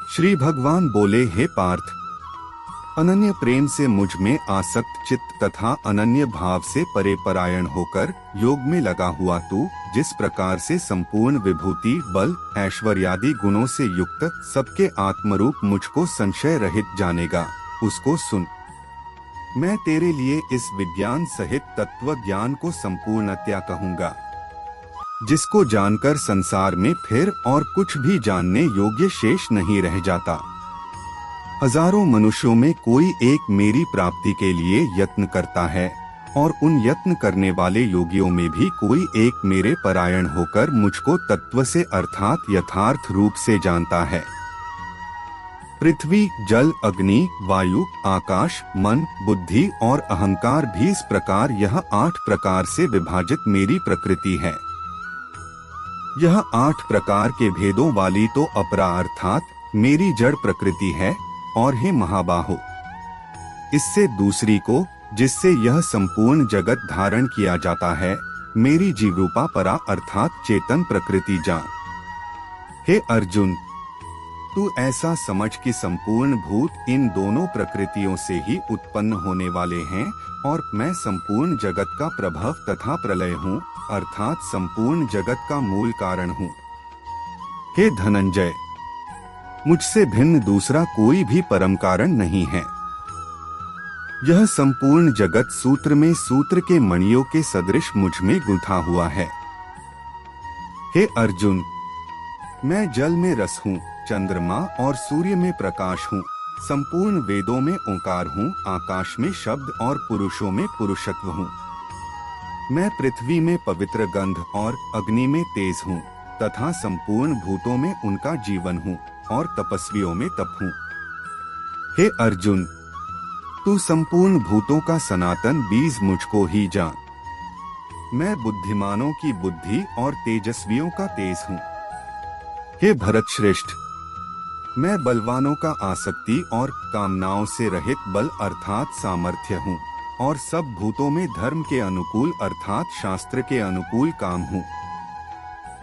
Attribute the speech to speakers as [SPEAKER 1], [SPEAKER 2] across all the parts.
[SPEAKER 1] श्री भगवान बोले, हे पार्थ, अनन्य प्रेम से मुझ में आसक्त चित्त तथा अनन्य भाव से परे परायण होकर योग में लगा हुआ तू जिस प्रकार से संपूर्ण विभूति, बल, ऐश्वर्यादि गुणों से युक्त सबके आत्मरूप मुझको संशय रहित जानेगा, उसको सुन। मैं तेरे लिए इस विज्ञान सहित तत्व ज्ञान को संपूर्णतया कहूँगा, जिसको जानकर संसार में फिर और कुछ भी जानने योग्य शेष नहीं रह जाता। हजारों मनुष्यों में कोई एक मेरी प्राप्ति के लिए यत्न करता है और उन यत्न करने वाले योगियों में भी कोई एक मेरे परायण होकर मुझको तत्व से अर्थात यथार्थ रूप से जानता है। पृथ्वी, जल, अग्नि, वायु, आकाश, मन, बुद्धि और अहंकार भी इस प्रकार यह 8 प्रकार से विभाजित मेरी प्रकृति है। यह 8 प्रकार के भेदों वाली तो अपरा अर्थात मेरी जड़ प्रकृति है। और हे महाबाहो, इससे दूसरी को, जिससे यह संपूर्ण जगत धारण किया जाता है, मेरी जीवरूपा परा अर्थात चेतन प्रकृति जान। हे अर्जुन, तू ऐसा समझ कि संपूर्ण भूत इन दोनों प्रकृतियों से ही उत्पन्न होने वाले हैं और मैं संपूर्ण जगत का प्रभव तथा प्रलय हूँ, अर्थात संपूर्ण जगत का मूल कारण हूँ। हे धनंजय, मुझसे भिन्न दूसरा कोई भी परम कारण नहीं है। यह संपूर्ण जगत सूत्र में सूत्र के मणियों के सदृश मुझ में गुंथा हुआ है। हे अर्जुन, मैं जल में रस हूँ, चंद्रमा और सूर्य में प्रकाश हूँ, संपूर्ण वेदों में ओंकार हूँ, आकाश में शब्द और पुरुषों में पुरुषत्व हूँ। मैं पृथ्वी में पवित्र गंध और अग्नि में तेज हूँ तथा संपूर्ण भूतों में उनका जीवन हूँ और तपस्वियों में तप हूँ। हे अर्जुन, तू संपूर्ण भूतों का सनातन बीज मुझको ही जान। मैं बुद्धिमानों की बुद्धि और तेजस्वियों का तेज हूँ। हे भरत श्रेष्ठ, मैं बलवानों का आसक्ति और कामनाओं से रहित बल अर्थात सामर्थ्य हूँ और सब भूतों में धर्म के अनुकूल अर्थात शास्त्र के अनुकूल काम हूँ।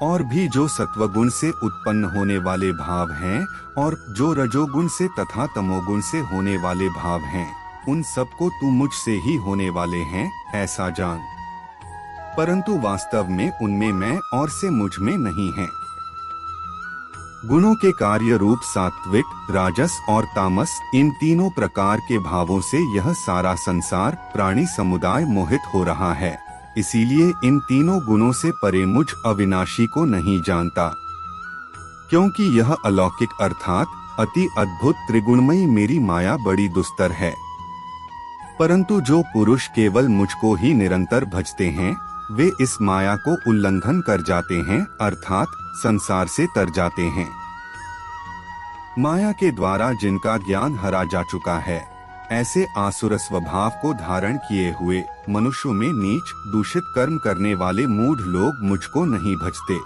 [SPEAKER 1] और भी जो सत्वगुण से उत्पन्न होने वाले भाव हैं और जो रजोगुण से तथा तमोगुण से होने वाले भाव हैं, उन सबको तू मुझसे ही होने वाले हैं ऐसा जान। परंतु वास्तव में उनमें मैं और से मुझ में नहीं है। गुणों के कार्य रूप सात्विक, राजस और तामस, इन तीनों प्रकार के भावों से यह सारा संसार प्राणी समुदाय मोहित हो रहा है। इसीलिए इन तीनों गुणों से परे मुझ अविनाशी को नहीं जानता, क्योंकि यह अलौकिक अर्थात अति अद्भुत त्रिगुणमयी मेरी माया बड़ी दुस्तर है। परंतु जो पुरुष केवल मुझको ही निरंतर भजते हैं, वे इस माया को उल्लंघन कर जाते हैं अर्थात संसार से तर जाते हैं। माया के द्वारा जिनका ज्ञान हरा जा चुका है, ऐसे आसुर स्वभाव को धारण किए हुए मनुष्यों में नीच दूषित कर्म करने वाले मूढ़ लोग मुझको नहीं भजते।